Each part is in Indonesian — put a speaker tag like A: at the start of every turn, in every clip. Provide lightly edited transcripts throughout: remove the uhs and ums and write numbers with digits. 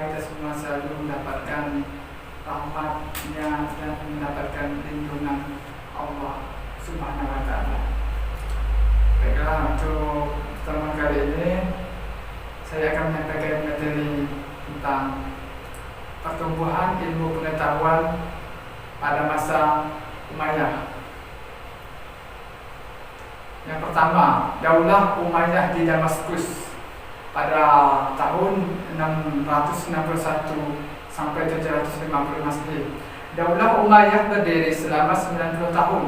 A: kita semua selalu mendapatkan rahmat-Nya dan mendapatkan lindungan Allah Subhanahu wa Ta'ala. Baiklah, untuk pertemuan kali ini saya akan menyampaikan materi tentang pertumbuhan ilmu pengetahuan pada masa Umayyah. Yang pertama, Daulah Umayyah di Damaskus pada tahun 661 sampai 750 Masehi. Daulah Umayyah berdiri selama 90 tahun,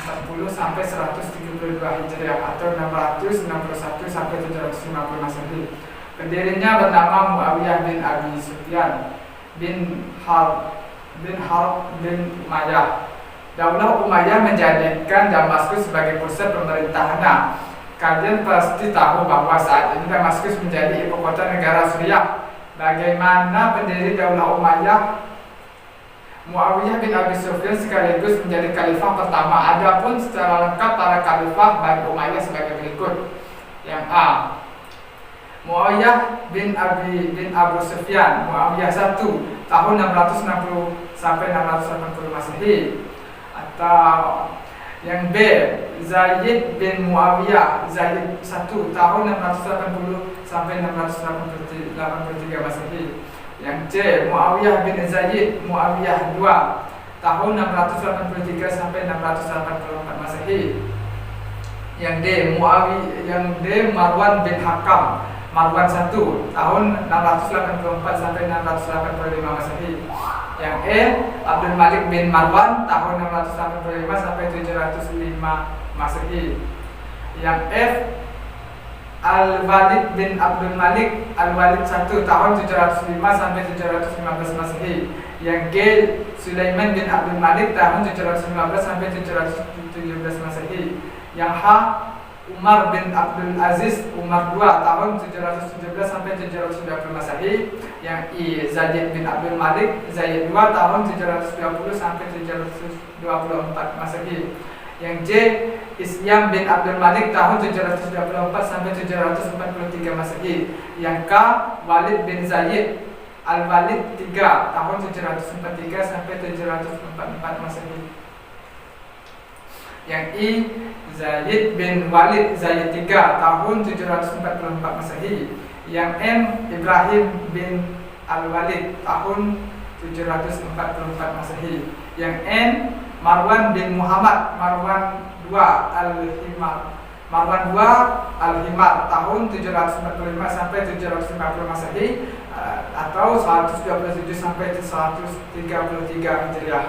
A: 40 sampai 132 Hijriah atau 661 sampai 750 Masehi. Pendirinya bernama Muawiyah bin Abi Sufyan bin Harb bin Umayyah. Daulah Umayyah menjadikan Damaskus sebagai pusat pemerintahannya. Kalian pasti tahu bahwa saat ini Damaskus menjadi ibu kota negara Suriah. Bagaimana pendiri Daulah Umayyah? Muawiyah bin Abi Sufyan sekaligus menjadi khalifah pertama. Adapun secara lengkap para khalifah Bani Umayyah sebagai berikut. Yang A, Muawiyah bin Abu Sufyan, Muawiyah 1, tahun 660 sampai 680 Masehi. Atau yang B, Zaid bin Muawiyah, Zaid 1, tahun 680 sampai 683 Masehi. Yang C, Muawiyah bin Zaid, Muawiyah 2, tahun 683 sampai 684 Masehi. Yang D, Marwan bin Hakam, Marwan 1, tahun 684 sampai 685 Masehi. Yang E, Abdul Malik bin Marwan, tahun 685 sampai 705 Masehi. Yang F, Al-Walid bin Abdul Malik, Al-Walid 1, tahun 705 sampai 715 Masehi. Yang G, Sulaiman bin Abdul Malik, tahun 715 sampai 717 Masehi. Yang H, Umar bin Abdul Aziz, Umar 2, tahun 717 sampai 720 Masehi. Yang I, Zaid bin Abdul Malik, Zaid 2, tahun 720 sampai 724 Masehi. Yang J, Isyam bin Abdul Malik, tahun 724 sampai 743 Masehi. Yang K, Walid bin Zaid, Al-Walid 3, tahun 743 sampai 744 Masehi. Yang I, Zaid bin Walid, Zaid 3, tahun 744 Masehi. Yang M, Ibrahim bin Al-Walid, tahun 744 Masehi. Yang N, Marwan bin Muhammad, Marwan 2 Al-Himar, Marwan 2 Al-Himar, tahun 745 sampai 750 Masehi atau 127 sampai 133 Hijriah.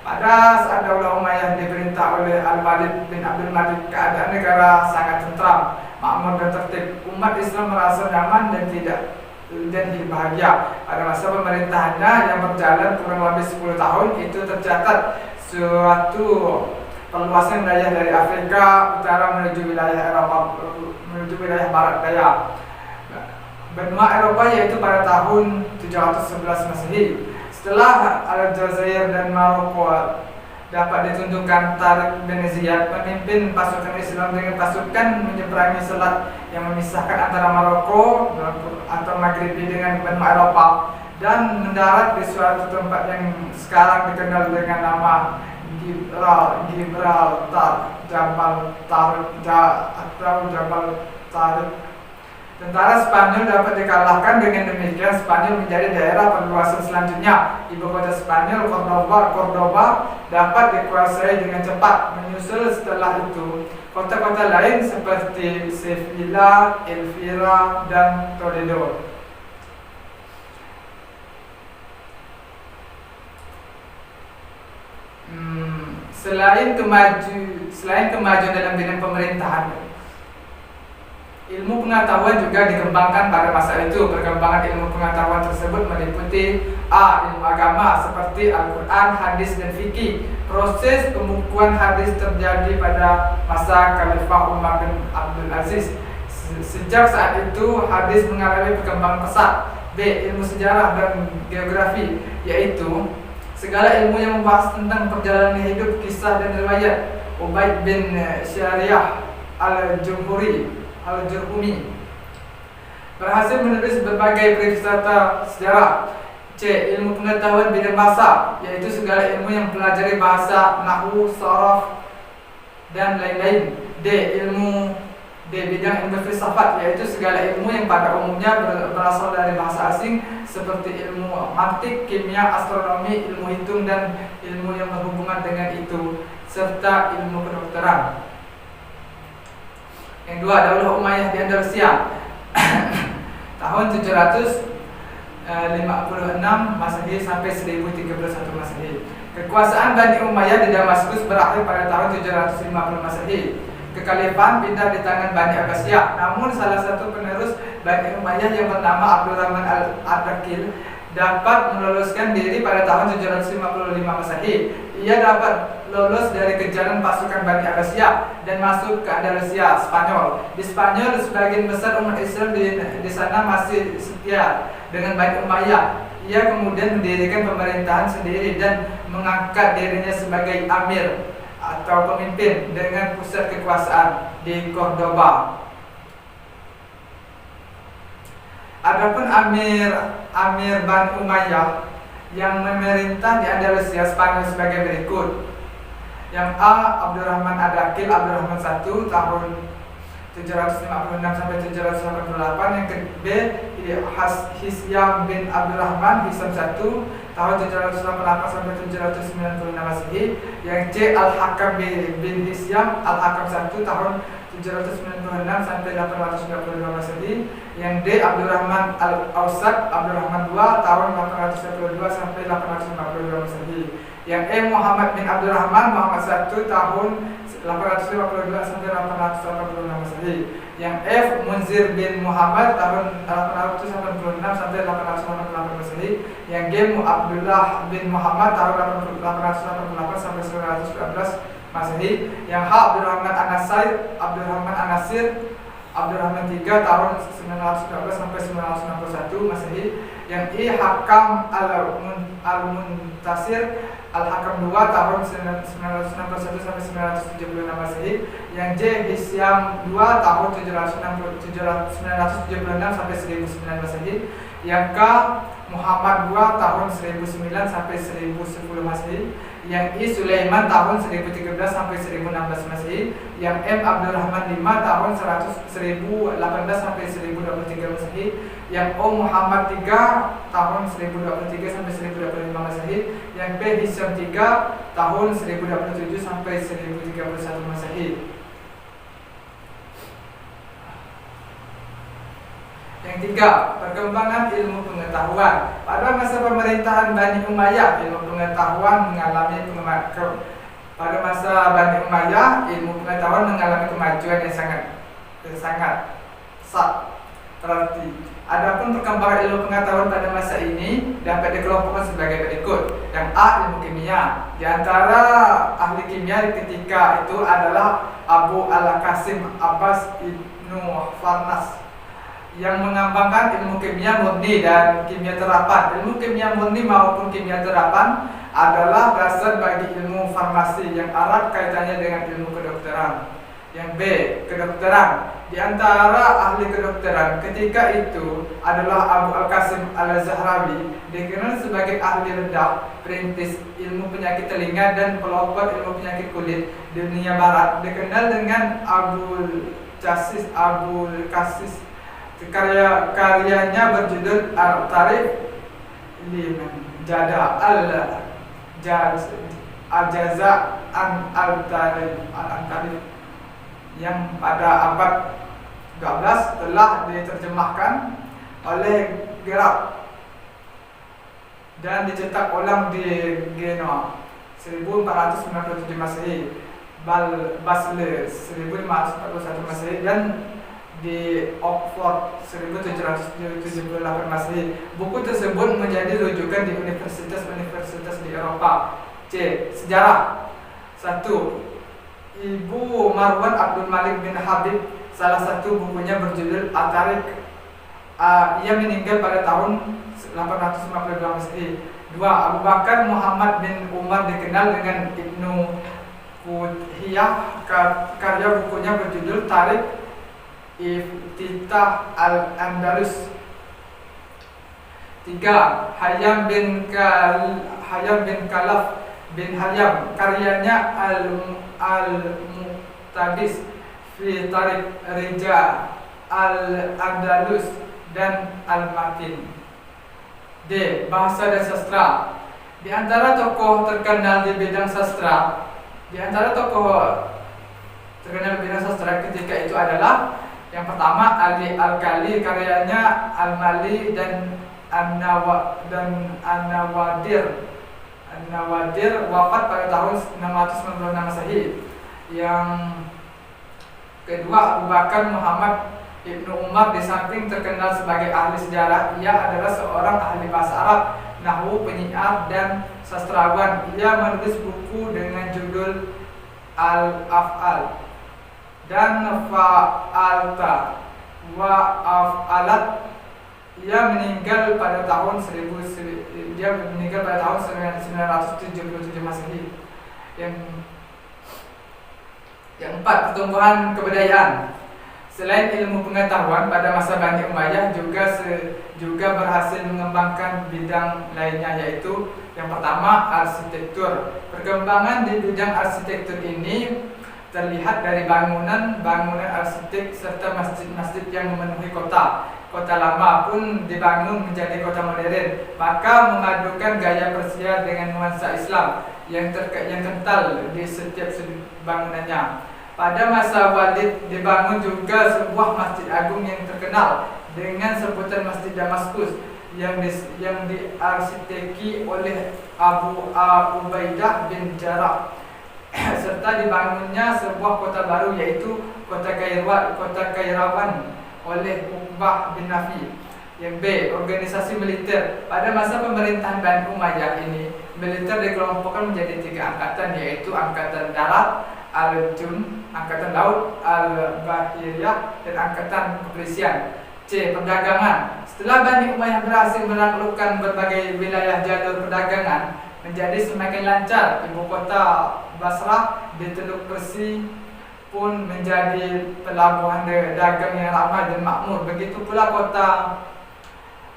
A: Pada saat Daulah Umayyah diperintah oleh Al-Walid bin Abdul Malik, keadaan negara sangat tentram, makmur dan tertib. Umat Islam merasa nyaman dan hidup bahagia. Pada masa pemerintahannya yang berjalan kurang lebih 10 tahun, itu tercatat suatu perluasan wilayah dari Afrika Utara menuju wilayah Eropa, menuju wilayah Barat Daya benua Eropa, yaitu pada tahun 711 Masehi. Setelah Aljazair dan Maroko dapat ditunjukkan, Tariq bin Ziyad memimpin pasukan Islam dengan pasukan menyeberangi selat yang memisahkan antara Maroko atau Maghribi dengan benua Eropa dan mendarat di suatu tempat yang sekarang dikenal dengan nama Gibraltar, Jabal Tariq atau Jabal Tariq. Tentara Spanyol dapat dikalahkan. Dengan demikian Spanyol menjadi daerah perluasan selanjutnya. Ibu kota Spanyol, Cordoba, dapat dikuasai dengan cepat. Menyusul setelah itu kota-kota lain seperti Sevilla, Elvira, dan Toledo. Selain kemajuan dalam bidang pemerintahan, ilmu pengetahuan juga dikembangkan pada masa itu. Perkembangan ilmu pengetahuan tersebut meliputi A. Ilmu agama seperti Al-Quran, hadis, dan fikih. Proses pembukuan hadis terjadi pada masa Khalifah Umar bin Abdul Aziz. Sejak saat itu hadis mengalami perkembangan pesat. B. Ilmu sejarah dan geografi, yaitu segala ilmu yang membahas tentang perjalanan hidup, kisah, dan riwayat. Ubaid bin Syariah Al-Jurhumi Berhasil menulis berbagai perwisata sejarah. C. Ilmu pengetahuan bidang bahasa, yaitu segala ilmu yang mempelajari bahasa, nahwu, sharaf, dan lain-lain. D. Bidang ilmu filsafat, yaitu segala ilmu yang pada umumnya berasal dari bahasa asing, seperti ilmu mantik, kimia, astronomi, ilmu hitung, dan ilmu yang berhubungan dengan itu, serta ilmu kedokteran. Yang kedua, Daulah Umayyah di Andalusia tahun 756 Masehi sampai 1031 Masehi. Kekuasaan Bani Umayyah di Damaskus berakhir pada tahun 750 Masehi. Kekhalifahan pindah di tangan Bani Abbasiyah. Namun salah satu penerus Bani Umayyah yang bernama Abdurrahman al-Ardakil dapat meloloskan diri pada tahun 755 Masehi. Ia dapat lolos dari kejaran pasukan Bani Abbasiyah dan masuk ke Andalusia, Spanyol. Di Spanyol, sebagian besar umat Islam di sana masih setia dengan Bani Umayyah. Ia kemudian mendirikan pemerintahan sendiri dan mengangkat dirinya sebagai amir atau pemimpin dengan pusat kekuasaan di Cordoba. Adapun Amir Bani Umayyah yang memerintah di Andalusia Spanyol sebagai berikut. Yang A. Abdurrahman Ad-Dakil Abdurrahman I tahun 756 sampai 788. Yang B. Hisyam bin Abdurrahman Hisam I tahun 788 sampai 796 Masehi. Yang C. Al-Hakam bin Hisyam Al-Hakam I tahun 796 sampai 822 Masehi. Yang D. Abdurrahman Al-Ausad Abdurrahman II tahun 822 sampai 852 Masehi. Yang E. Muhammad bin Abdurrahman Muhammad I tahun 852 sampai 886 Masehi. Yang F. Munzir bin Muhammad tahun 886 sampai 888 Masehi. Yang G. Abdullah bin Muhammad tahun 888 sampai 912 Masehi. Yang H. Abdurrahman An-Nasir Abdurrahman III tahun 912 sampai 961 Masehi. Yang I. Hakam Al-Muntasir Al-Hakam II tahun 961 sampai 976 Masehi. Yang J. Hisyam II tahun 976 sampai 1009 Masehi. Yang K. Muhammad II tahun 1009 sampai 1010 Masehi. Yang I. Sulaiman tahun 1013 sampai 1016 Masehi. Yang M. Abdurrahman V tahun 1018 sampai 1023 Masehi. Yang O. Muhammad III tahun 1023 sampai 1025 Masehi. Yang P. Hisyam III tahun 1027 sampai 1031 Masehi. Yang tiga, perkembangan ilmu pengetahuan. Pada masa pemerintahan Bani Umayyah, ilmu pengetahuan mengalami kemajuan yang sangat berarti. Adapun perkembangan ilmu pengetahuan pada masa ini dapat dikelompokkan sebagai berikut. Yang A. Ilmu kimia. Di antara ahli kimia ketika itu adalah Abu Al-Qasim Abbas Ibnu Farnas yang mengembangkan ilmu kimia murni dan kimia terapan. Ilmu kimia murni maupun kimia terapan adalah dasar bagi ilmu farmasi yang erat kaitannya dengan ilmu kedokteran. Yang B. Kedokteran. Di antara ahli kedokteran ketika itu adalah Abu Al-Qasim Al-Zahrawi, dikenal sebagai ahli bedah, perintis ilmu penyakit telinga dan pelopor ilmu penyakit kulit di dunia barat. Dikenal dengan Abul Qasis. Karyanya berjudul Al-Tarif Liman Jada Al-Jaza Al-Tarif yang pada abad 12 telah diterjemahkan oleh Gerard dan dicetak ulang di Genoa 1497 Masehi, Basel 1541 Masehi, dan di Oxford 1778 Masehi. Buku tersebut menjadi rujukan di universitas-universitas di Eropa. C. Sejarah. 1. Ibu Marwan Abdul Malik bin Habib, salah satu bukunya berjudul At-Tariq. Ia meninggal pada tahun 852 Masehi. 2. Abu Bakar Muhammad bin Umar, dikenal dengan Ibnu Qudhiyah. Karya bukunya berjudul Tariq Iftitah Al-Andalus. 3. Hayam bin Khalaf bin Hayam, karyanya Al-Muqtadis fi Tariq Rija Al-Andalus dan Al-Matin. D. Bahasa dan sastra. Di antara tokoh terkenal di bidang sastra, ketika itu adalah yang pertama Ali Al-Kali, karyanya Al-Mali dan An-Nawadir wafat pada tahun 696 Masehi. Yang kedua Abu Bakar Muhammad Ibnu Umar, di samping terkenal sebagai ahli sejarah, ia adalah seorang ahli bahasa Arab, nahwu, penyiar, dan sastrawan. Ia menulis buku dengan judul Al-Af'al dan Fa'alta wa Af'alat. Ia meninggal pada tahun 1977 Masehi. Yang empat, pertumbuhan kebudayaan. Selain ilmu pengetahuan, pada masa Bani Umayyah juga berhasil mengembangkan bidang lainnya, yaitu yang pertama arsitektur. Perkembangan di bidang arsitektur ini terlihat dari bangunan arsitek serta masjid-masjid yang memenuhi kota. Kota lama pun dibangun menjadi kota modern, maka memadukan gaya Persia dengan nuansa Islam yang kental di setiap sudut bangunannya. Pada masa Walid dibangun juga sebuah masjid agung yang terkenal dengan sebutan Masjid Damaskus yang diarsiteki oleh Abu Ubaidah bin Jarrah. Serta dibangunnya sebuah kota baru, yaitu kota Kairawan oleh Uqbah bin Nafi. Yang B. Organisasi militer. Pada masa pemerintahan Bani Umayyah ini, militer dikelompokkan menjadi 3 angkatan, yaitu Angkatan Darat Al-Jun, Angkatan Laut Al-Bahiriyah, dan Angkatan Kepolisian. C. Perdagangan. Setelah Bani Umayyah berhasil menaklukkan berbagai wilayah jalur perdagangan menjadi semakin lancar, ibu kota Basrah di Teluk Persi pun menjadi pelabuhan dagang yang ramai dan makmur. Begitu pula kota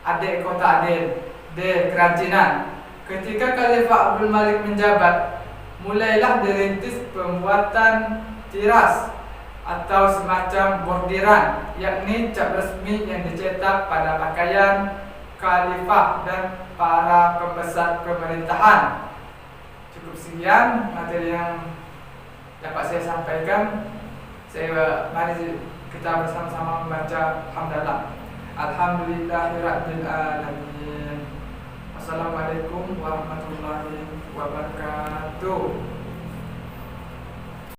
A: Aden. D. Kerajinan. Ketika Khalifah Abdul Malik menjabat, mulailah dirintis pembuatan tiras atau semacam bordiran, yakni cap resmi yang dicetak pada pakaian khalifah dan para pembesar pemerintahan. Cukup sekian materi yang dapat saya sampaikan. Mari kita bersama-sama membaca hamdalah. Alhamdulillahirabbil alamin. Wassalamualaikum warahmatullahi wabarakatuh.